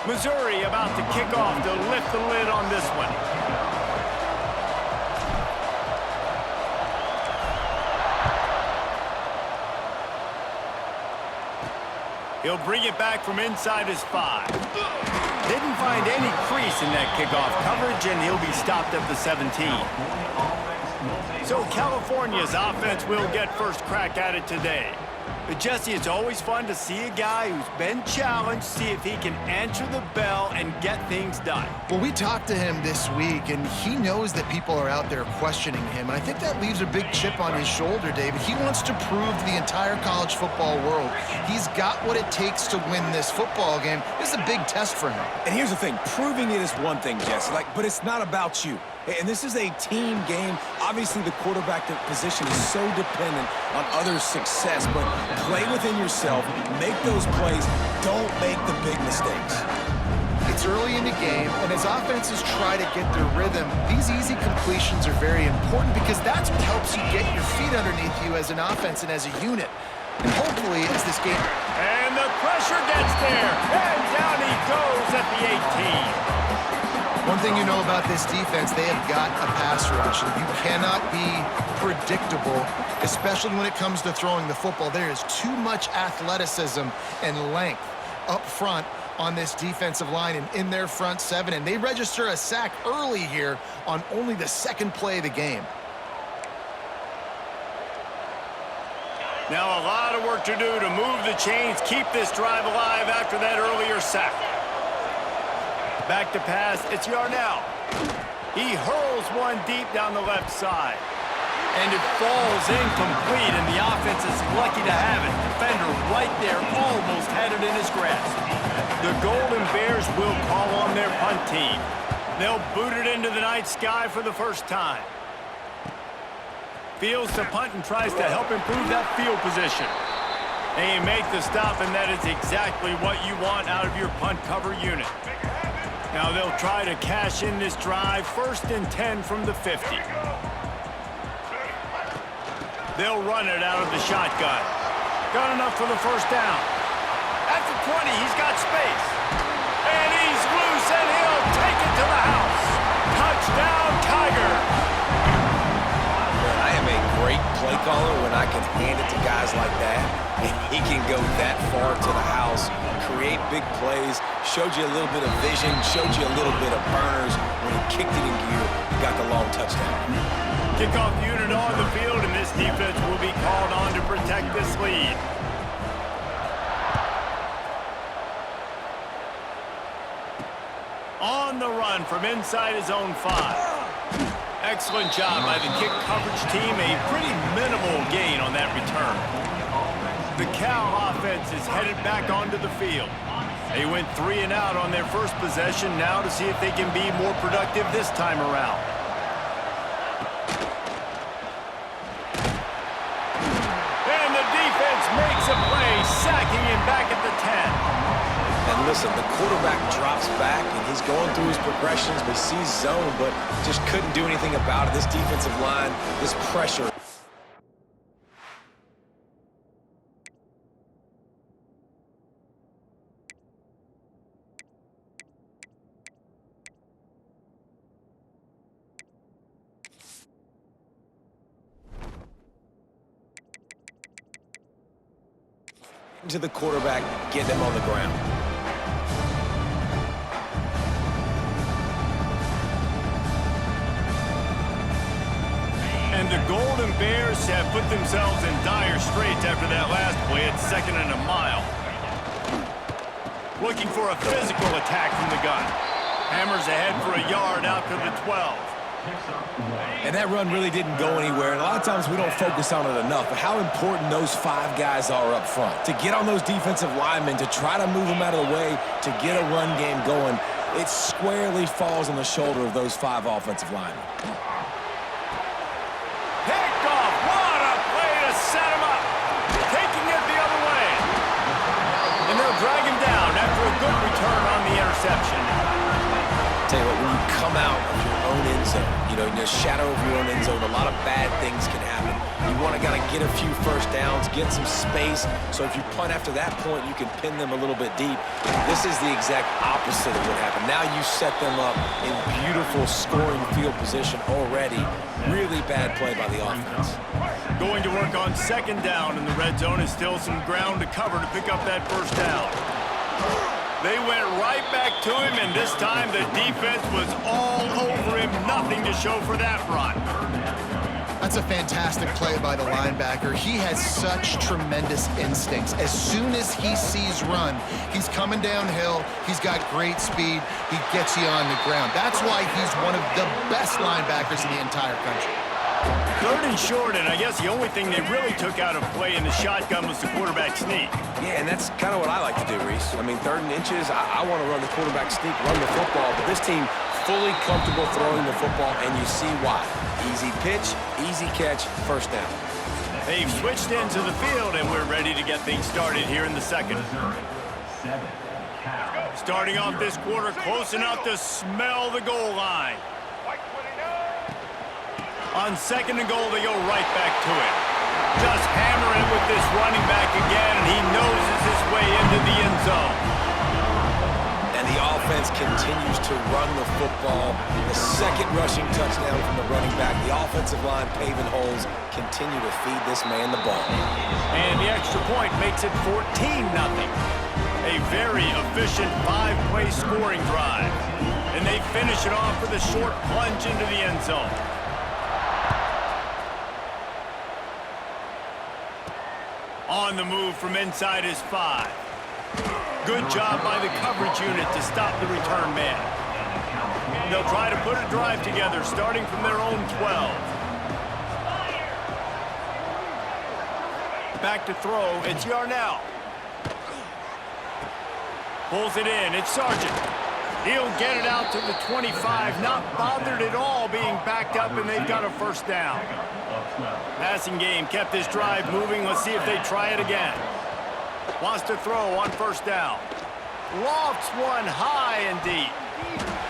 Missouri about to kick off to lift the lid on this one. He'll bring it back from inside his 5. Didn't find any crease in that kickoff coverage, and he'll be stopped at the 17. So California's offense will get first crack at it today. But Jesse, it's always fun to see a guy who's been challenged, see if he can answer the bell and get things done. Well, we talked to him this week, and he knows that people are out there questioning him. And I think that leaves a big chip on his shoulder, David. He wants to prove to the entire college football world he's got what it takes to win this football game. This is a big test for him. And here's the thing. Proving it is one thing, Jesse, but it's not about you. And this is a team game. Obviously, the quarterback position is so dependent on others' success, but play within yourself, make those plays, don't make the big mistakes. It's early in the game, and as offenses try to get their rhythm, these easy completions are very important because that's what helps you get your feet underneath you as an offense and as a unit. And hopefully, as this game... And the pressure gets there, and down he goes at the 18. One thing you know about this defense, they have got a pass rush. You cannot be predictable, especially when it comes to throwing the football. There is too much athleticism and length up front on this defensive line and in their front 7. And they register a sack early here on only the second play of the game. Now a lot of work to do to move the chains, keep this drive alive after that earlier sack. Back to pass, it's Yarnell. He hurls one deep down the left side. And it falls incomplete, and the offense is lucky to have it. Defender right there almost had it in his grasp. The Golden Bears will call on their punt team. They'll boot it into the night sky for the first time. Fields to punt and tries to help improve that field position. They make the stop, and that is exactly what you want out of your punt cover unit. Now they'll try to cash in this drive, 1st and 10 from the 50. They'll run it out of the shotgun. Got enough for the first down. At the 20, he's got space. And he's loose, and he'll take it to the house. Touchdown, Tigers! I am a great play caller when I can hand it to guys like that. And he can go that far to the house, create big plays, showed you a little bit of vision, showed you a little bit of burners. When he kicked it in gear, he got the long touchdown. Kickoff unit on the field, and this defense will be called on to protect this lead. On the run from inside his own 5. Excellent job by the kick coverage team. A pretty minimal gain on that return. The Cal offense is headed back onto the field. They went 3 and out on their first possession, now to see if they can be more productive this time around. And the defense makes a play, sacking him back at the 10. And listen, the quarterback drops back, and he's going through his progressions, but sees zone, but just couldn't do anything about it. This defensive line, this pressure. To the quarterback, get them on the ground. And the Golden Bears have put themselves in dire straits after that last play at 2nd and a mile. Looking for a physical attack from the gun. Hammers ahead for a yard out to the 12. And that run really didn't go anywhere. And a lot of times we don't focus on it enough, but how important those 5 guys are up front. To get on those defensive linemen, to try to move them out of the way, to get a run game going, it squarely falls on the shoulder of those 5 offensive linemen. Picked off. What a play to set him up. Taking it the other way. And they'll drag him down after a good return on the interception. Tell you what, when you come out of your own end zone, in the shadow of your own end zone, a lot of bad things can happen. You want to kind of get a few first downs, get some space, so if you punt after that point, you can pin them a little bit deep. This is the exact opposite of what happened. Now you set them up in beautiful scoring field position already. Really bad play by the offense. Going to work on second down in the red zone. Is still some ground to cover to pick up that first down. They went right back to him, and this time the defense was all over him. Nothing to show for that run. That's a fantastic play by the linebacker. He has such tremendous instincts. As soon as he sees run, he's coming downhill. He's got great speed. He gets you on the ground. That's why he's one of the best linebackers in the entire country. Third and short, and I guess the only thing they really took out of play in the shotgun was the quarterback sneak. Yeah, and that's kind of what I like to do, Reese. I mean, 3rd and inches, I want to run the quarterback sneak, run the football, but this team fully comfortable throwing the football, and you see why. Easy pitch, easy catch, first down. They've switched into the field, and we're ready to get things started here in the second. Starting off this quarter close enough to smell the goal line. On second and goal, they go right back to it. Just hammer it with this running back again, and he noses his way into the end zone. And the offense continues to run the football. The second rushing touchdown from the running back. The offensive line paving holes, continue to feed this man the ball. And the extra point makes it 14-0. A very efficient 5-play scoring drive. And they finish it off with a short plunge into the end zone. On the move from inside his 5. Good job by the coverage unit to stop the return man. They'll try to put a drive together starting from their own 12. Back to throw, it's Yarnell. Pulls it in, it's Sargent. He'll get it out to the 25, not bothered at all being backed up, and they've got a first down. Passing game kept this drive moving. Let's see if they try it again. Wants to throw on first down. Lofts one high and deep.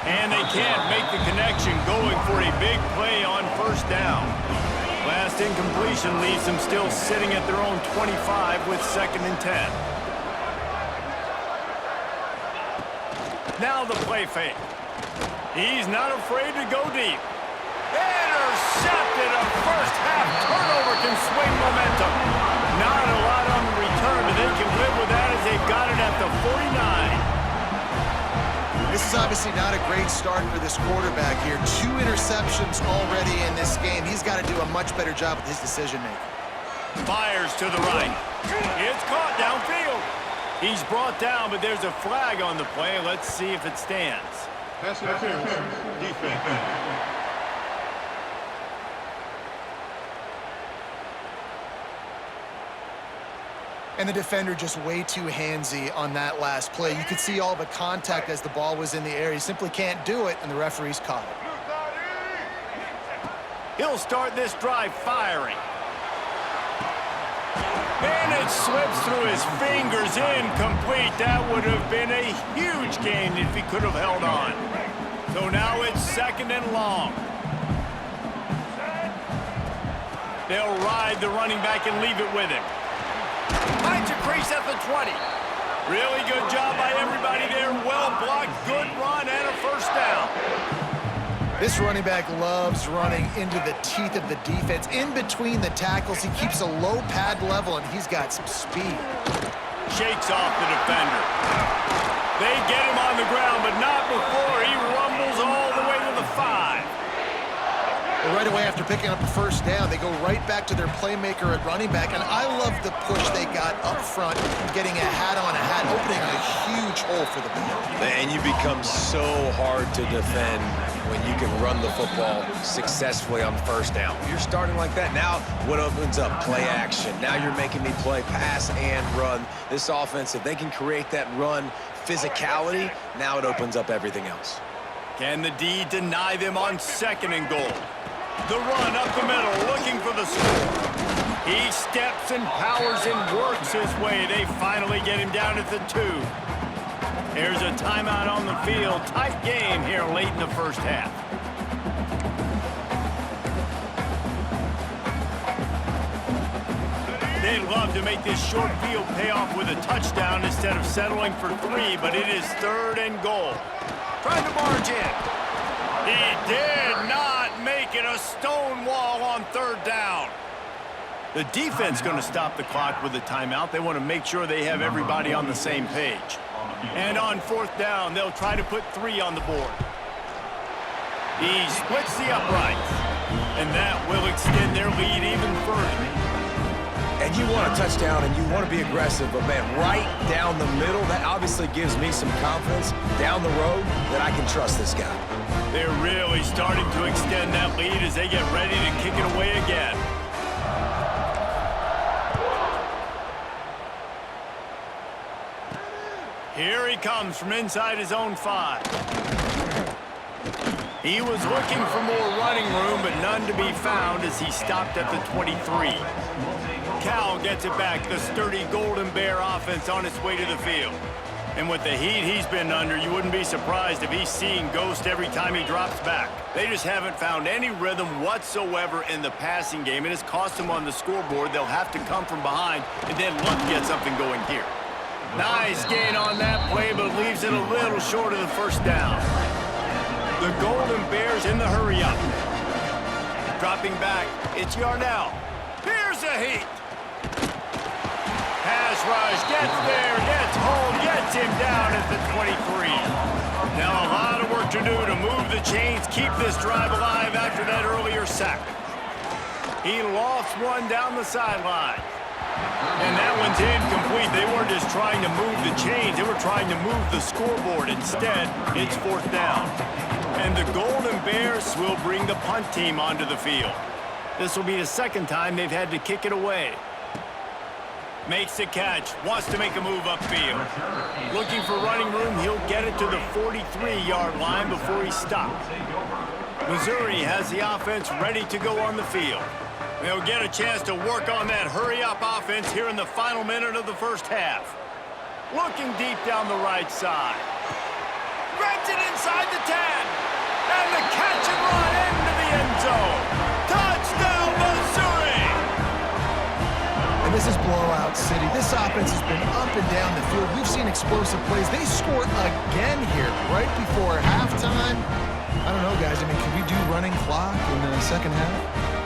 And they can't make the connection, going for a big play on first down. Last incompletion leaves them still sitting at their own 25 with 2nd and 10. Now the play fake. He's not afraid to go deep. Intercepted. A first-half turnover can swing momentum. Not a lot on the return, but they can live with that as they've got it at the 49. This is obviously not a great start for this quarterback here. 2 interceptions already in this game. He's got to do a much better job with his decision-making. Fires to the right. It's caught downfield. He's brought down, but there's a flag on the play. Let's see if it stands. Pass interference. Defense. And the defender just way too handsy on that last play. You could see all the contact as the ball was in the air. He simply can't do it, and the referee's caught it. He'll start this drive firing. And it slips through his fingers, incomplete. That would have been a huge gain if he could have held on. So now it's 2nd and long. They'll ride the running back and leave it with him. Finds a crease at the 20. Really good job by everybody there. Well blocked, good run, and a first down. This running back loves running into the teeth of the defense. In between the tackles, he keeps a low pad level, and he's got some speed. Shakes off the defender. They get him on the ground, but not before he rumbles all the way to the 5. Well, right away after picking up a first down, they go right back to their playmaker at running back, and I love the push they got up front, getting a hat on a hat, opening a huge hole for the ball. And you become so hard to defend when you can run the football successfully on first down. You're starting like that. Now what opens up? Play action. Now you're making me play pass and run. This offense, if they can create that run physicality, now it opens up everything else. Can the D deny them on 2nd and goal? The run up the middle, looking for the score. He steps and powers and works his way. They finally get him down at the 2. There's a timeout on the field. Tight game here late in the first half. They'd love to make this short field pay off with a touchdown instead of settling for 3, but it is 3rd and goal. Trying to barge in. He did not make it a stone wall on 3rd down. The defense going to stop the clock with a timeout. They want to make sure they have everybody on the same page. And on 4th down, they'll try to put 3 on the board. He splits the uprights, and that will extend their lead even further. And you want a touchdown and you want to be aggressive, but man, right down the middle, that obviously gives me some confidence down the road that I can trust this guy. They're really starting to extend that lead as they get ready to kick it away again. Here he comes from inside his own 5. He was looking for more running room, but none to be found as he stopped at the 23. Cal gets it back, the sturdy Golden Bear offense on its way to the field. And with the heat he's been under, you wouldn't be surprised if he's seeing ghost every time he drops back. They just haven't found any rhythm whatsoever in the passing game. It has cost them on the scoreboard. They'll have to come from behind and then look to get something going here. Nice gain on that play, but leaves it a little short of the 1st down. The Golden Bears in the hurry-up. Dropping back, it's Yarnell. Here's a heat. Pass rush, gets there, gets home, gets him down at the 23. Now a lot of work to do to move the chains, keep this drive alive after that earlier sack. He lost one down the sideline. And that one's incomplete. They weren't just trying to move the chains, they were trying to move the scoreboard. Instead, it's 4th down. And the Golden Bears will bring the punt team onto the field. This will be the 2nd time they've had to kick it away. Makes the catch, wants to make a move upfield. Looking for running room, he'll get it to the 43-yard line before he stops. Missouri has the offense ready to go on the field. They'll get a chance to work on that hurry-up offense here in the final minute of the 1st half. Looking deep down the right side. Grabs it inside the 10. And the catch and run into the end zone. Touchdown, Missouri! And this is blowout city. This offense has been up and down the field. We've seen explosive plays. They score again here right before halftime. I don't know, guys. I mean, can we do running clock in the 2nd half?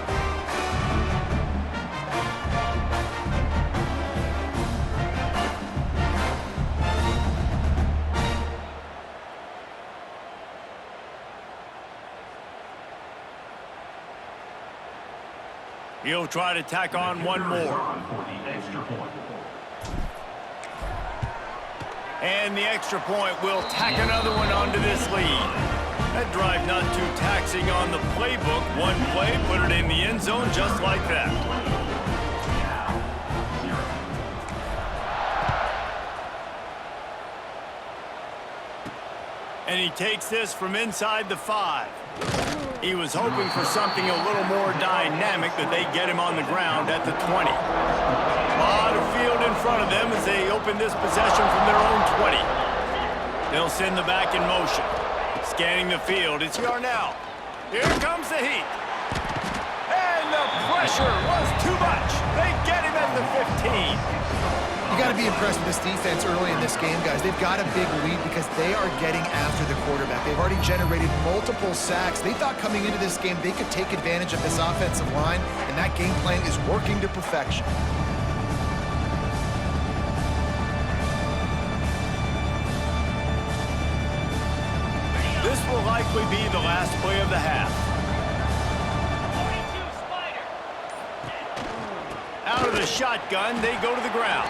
He'll try to tack on one more. And the extra point will tack another one onto this lead. That drive not too taxing on the playbook. One play, put it in the end zone just like that. And he takes this from inside the 5. He was hoping for something a little more dynamic, but they get him on the ground at the 20. A lot of field in front of them as they open this possession from their own 20. They'll send the back in motion. Scanning the field, it's Yarnell. Here comes the heat. And the pressure was too much. They get him at the 15. You got to be impressed with this defense early in this game, guys. They've got a big lead because they are getting after the quarterback. They've already generated multiple sacks. They thought coming into this game they could take advantage of this offensive line, and that game plan is working to perfection. This will likely be the last play of the half. Out of the shotgun, they go to the ground.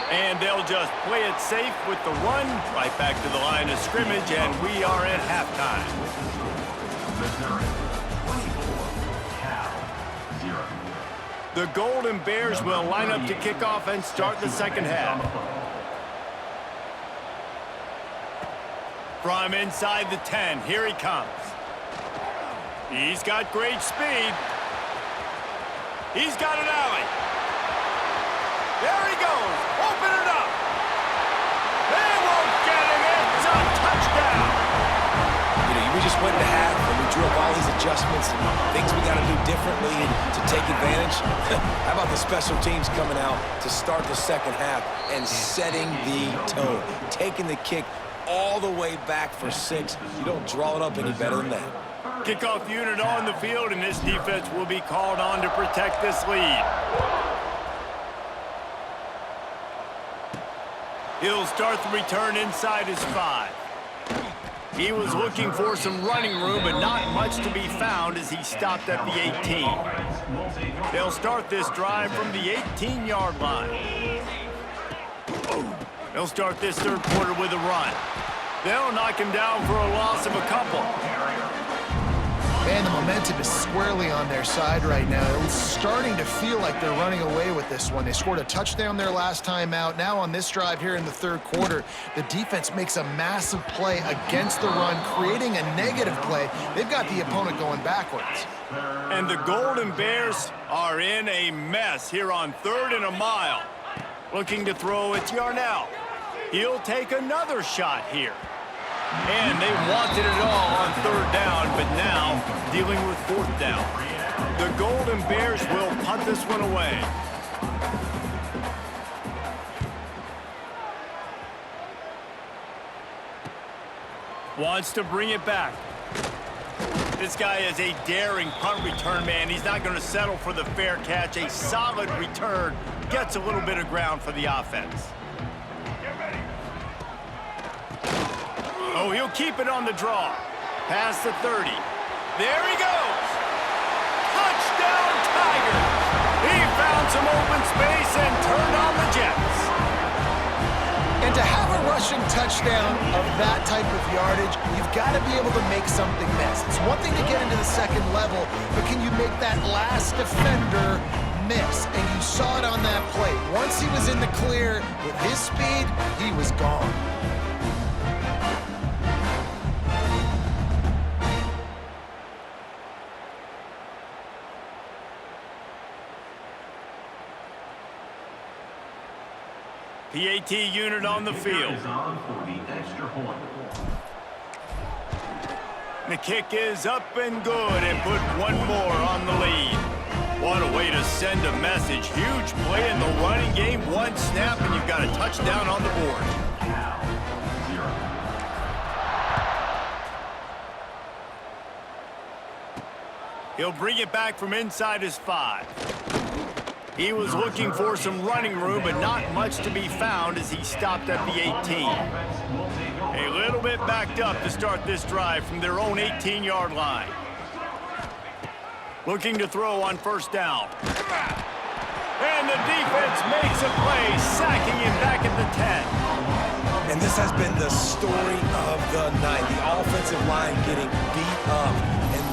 And they'll just play it safe with the run right back to the line of scrimmage, and we are at halftime. The Golden Bears will line up to kick off and start the 2nd half. From inside the 10, here he comes. He's got great speed. He's got an alley. There he goes. Open it up. They won't get him. It's a touchdown. We just went to half and we drew up all these adjustments and things we got to do differently to take advantage. How about the special teams coming out to start the second half and setting the tone, taking the kick all the way back for 6. You don't draw it up any better than that. Kickoff unit on the field, and this defense will be called on to protect this lead. He'll start the return inside his 5. He was looking for some running room, but not much to be found as he stopped at the 18. They'll start this drive from the 18-yard line. They'll start this third quarter with a run. They'll knock him down for a loss of a couple. Man, the momentum is squarely on their side right now. It's starting to feel like they're running away with this one. They scored a touchdown their last time out. Now on this drive here in the third quarter, the defense makes a massive play against the run, creating a negative play. They've got the opponent going backwards. And the Golden Bears are in a mess here on 3rd and a mile. Looking to throw, it's Yarnell. He'll take another shot here. And they wanted it all on 3rd down, but now dealing with 4th down. The Golden Bears will punt this one away. Wants to bring it back. This guy is a daring punt return man. He's not going to settle for the fair catch. A solid return. Gets a little bit of ground for the offense. Oh, he'll keep it on the draw. Past the 30. There he goes. Touchdown, Tigers. He found some open space and turned on the Jets. And to have a rushing touchdown of that type of yardage, you've got to be able to make something miss. It's one thing to get into the second level, but can you make that last defender miss? And you saw it on that play. Once he was in the clear with his speed, he was gone. PAT unit on the field. The kick is up and good and put one more on the lead. What a way to send a message. Huge play in the running game. One snap and you've got a touchdown on the board. He'll bring it back from inside his 5. He was looking for some running room, but not much to be found as he stopped at the 18. A little bit backed up to start this drive from their own 18-yard line. Looking to throw on 1st down. And the defense makes a play, sacking him back at the 10. And this has been the story of the night. The offensive line getting beat up.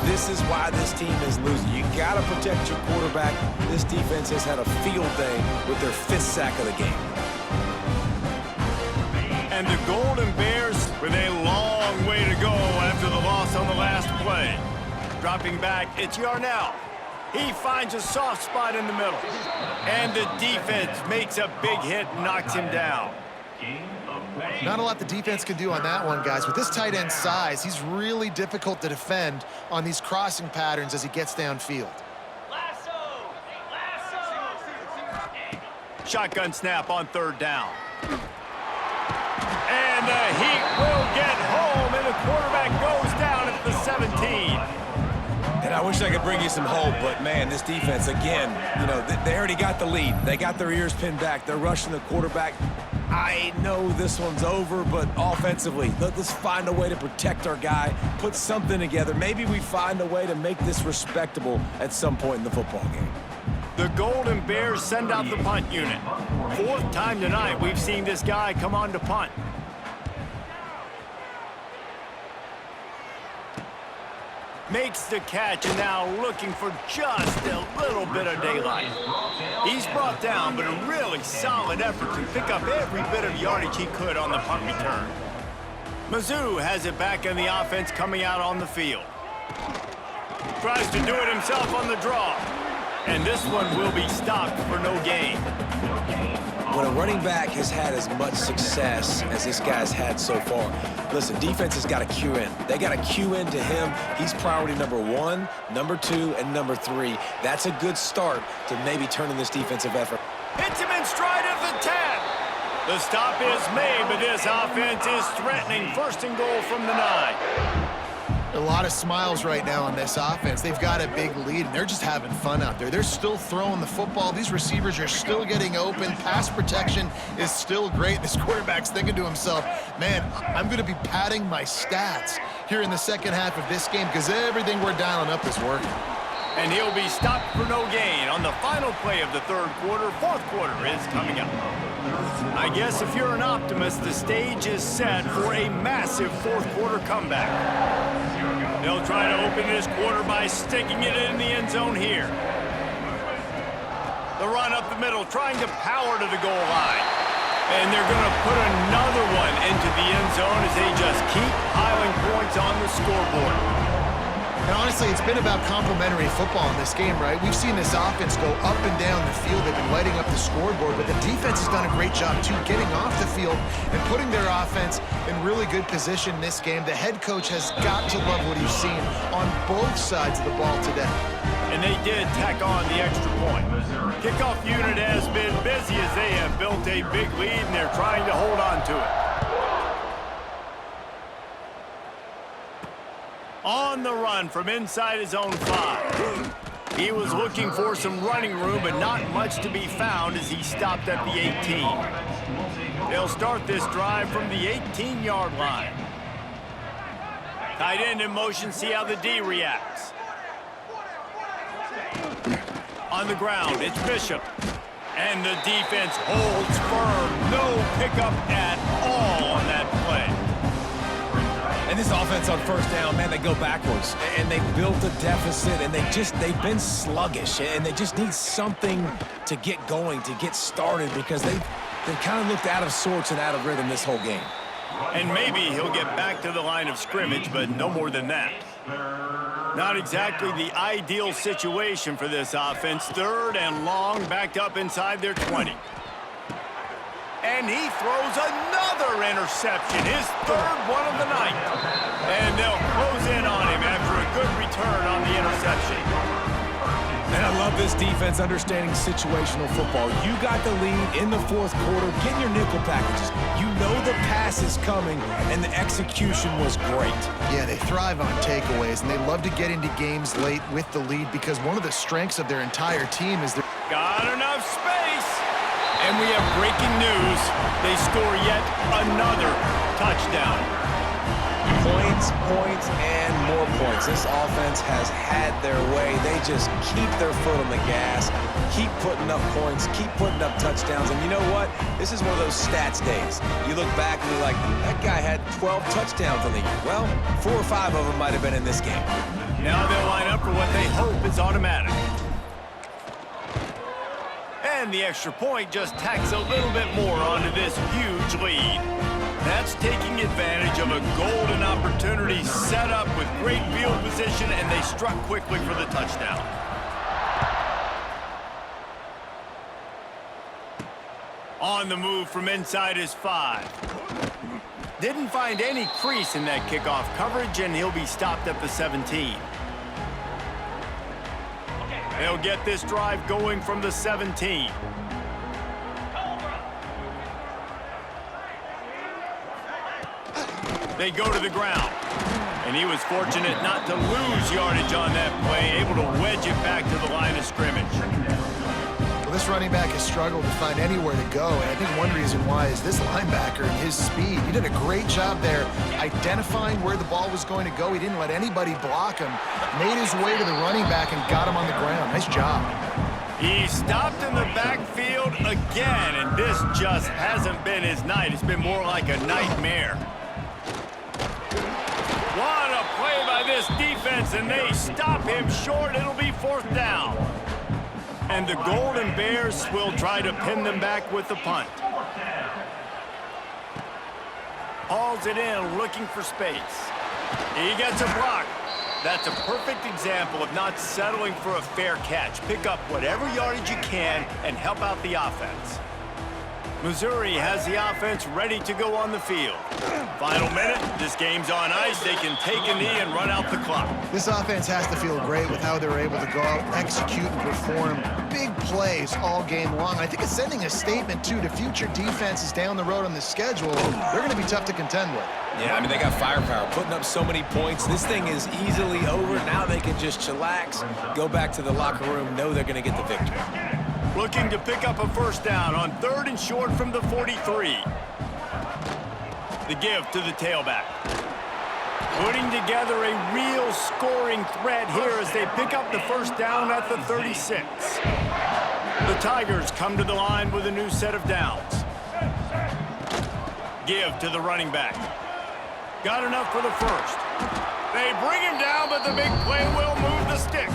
This is why this team is losing. You got to protect your quarterback. This defense has had a field day with their 5th sack of the game. And the Golden Bears with a long way to go after the loss on the last play. Dropping back, it's Yarnell. He finds a soft spot in the middle. And the defense makes a big hit and knocks him down. Not a lot the defense can do on that one, guys. With this tight end size, he's really difficult to defend on these crossing patterns as he gets downfield. Shotgun snap on 3rd down. And the Heat will get home, and the quarterback goes down at the 17. And I wish I could bring you some hope, but, man, this defense, again, you know, they already got the lead. They got their ears pinned back. They're rushing the quarterback. I know this one's over, but offensively, let's find a way to protect our guy, put something together. Maybe we find a way to make this respectable at some point in the football game. The Golden Bears send out the punt unit. 4th time tonight we've seen this guy come on to punt. Makes the catch and now looking for just a little bit of daylight. He's brought down, but a really solid effort to pick up every bit of yardage he could on the punt return. Mizzou has it back in the offense coming out on the field. Tries to do it himself on the draw. And this one will be stopped for no gain. when a running back has had as much success as this guy's had so far, listen, defense has got to cue in. They got to cue in to him. He's priority number 1, number 2, and number 3. That's a good start to maybe turning this defensive effort. Hits him in stride of the 10. The stop is made, but this offense is threatening. First and goal from the 9. A lot of smiles right now on this offense. They've got a big lead, and they're just having fun out there. They're still throwing the football. These receivers are still getting open. Pass protection is still great. This quarterback's thinking to himself, man, I'm going to be padding my stats here in the second half of this game because everything we're dialing up is working. And he'll be stopped for no gain on the final play of the third quarter. Fourth quarter is coming up. I guess if you're an optimist, the stage is set for a massive fourth quarter comeback. They'll try to open this quarter by sticking it in the end zone here. The run up the middle, trying to power to the goal line. And they're going to put another one into the end zone as they just keep piling points on the scoreboard. And honestly, it's been about complementary football in this game, right? We've seen this offense go up and down the field. They've been lighting up the scoreboard, but the defense has done a great job, too, getting off the field and putting their offense in really good position in this game. The head coach has got to love what he's seen on both sides of the ball today. And they did tack on the extra point. Kickoff unit has been busy as they have built a big lead, and they're trying to hold on to it. On the run from inside his own 5. He was looking for some running room, but not much to be found as he stopped at the 18. They'll start this drive from the 18-yard line. Tight end in motion, see how the D reacts. On the ground, it's Bishop. And the defense holds firm. No pickup at all on that play. And this offense on first down, man, they go backwards. And they built a deficit, and they've been sluggish. And they just need something to get going, to get started, because they've kind of looked out of sorts and out of rhythm this whole game. And maybe he'll get back to the line of scrimmage, but no more than that. Not exactly the ideal situation for this offense. Third and long, backed up inside their 20. And he throws another interception, his third one of the night. And they'll close in on him after a good return on the interception. And I love this defense understanding situational football. You got the lead in the fourth quarter. Get in your nickel packages. You know the pass is coming, and the execution was great. Yeah, they thrive on takeaways, and they love to get into games late with the lead because one of the strengths of their entire team is their... Got enough space. And we have breaking news. They score yet another touchdown. Points, points, and more points. This offense has had their way. They just keep their foot on the gas, keep putting up points, keep putting up touchdowns. And you know what? This is one of those stats days. You look back and you're like, that guy had 12 touchdowns in the year. Well, 4 or 5 of them might have been in this game. Now they'll line up for what they hope is automatic. And the extra point just tacks a little bit more onto this huge lead. That's taking advantage of a golden opportunity set up with great field position, and they struck quickly for the touchdown. On the move from inside his 5. Didn't find any crease in that kickoff coverage, and he'll be stopped at the 17. They'll get this drive going from the 17. They go to the ground. And he was fortunate not to lose yardage on that play, able to wedge it back to the line of scrimmage. Well, this running back has struggled to find anywhere to go, and I think one reason why is this linebacker and his speed. He did a great job there identifying where the ball was going to go. He didn't let anybody block him, made his way to the running back and got him on the ground. Nice job. He stopped in the backfield again, and this just hasn't been his night. It's been more like a nightmare. What a play by this defense, and they stop him short. It'll be fourth down. And the Golden Bears will try to pin them back with the punt. Hauls it in, looking for space. He gets a block. That's a perfect example of not settling for a fair catch. Pick up whatever yardage you can and help out the offense. Missouri has the offense ready to go on the field. Final minute, this game's on ice. They can take a knee and run out the clock. This offense has to feel great with how they're able to go out, execute, and perform big plays all game long. I think it's sending a statement, too, to future defenses down the road on the schedule. They're going to be tough to contend with. Yeah, I mean, they got firepower, putting up so many points. This thing is easily over. Now they can just chillax, go back to the locker room, know they're going to get the victory. Looking to pick up a first down on 3rd and short from the 43. The give to the tailback. Putting together a real scoring threat here as they pick up the first down at the 36. The Tigers come to the line with a new set of downs. Give to the running back. Got enough for the first. They bring him down, but the big play will move the sticks.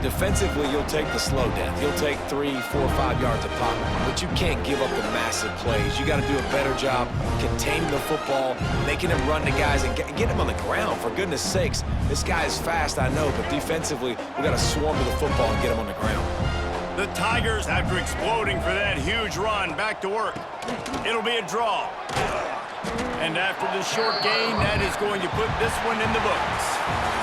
Defensively, you'll take the slow death. You'll take 3, 4, 5 yards of pop, but you can't give up the massive plays. You got to do a better job containing the football, making him run to guys and get him on the ground. For goodness sakes, this guy is fast, I know, but defensively, we got to swarm to the football and get him on the ground. The Tigers, after exploding for that huge run, back to work. It'll be a draw. And after the short gain, that is going to put this one in the books.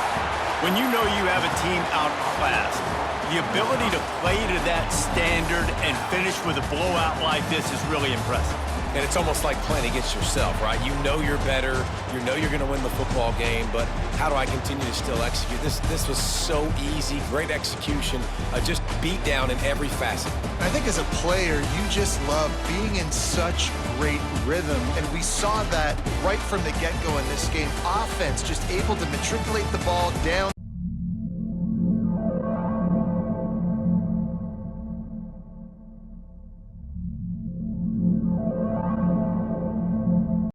When you know you have a team outclassed, the ability to play to that standard and finish with a blowout like this is really impressive. And it's almost like playing against yourself, right? You know you're better. You know you're going to win the football game, but how do I continue to still execute? This was so easy, great execution, just beat down in every facet. I think as a player, you just love being in such great rhythm, and we saw that right from the get-go in this game. Offense just able to matriculate the ball down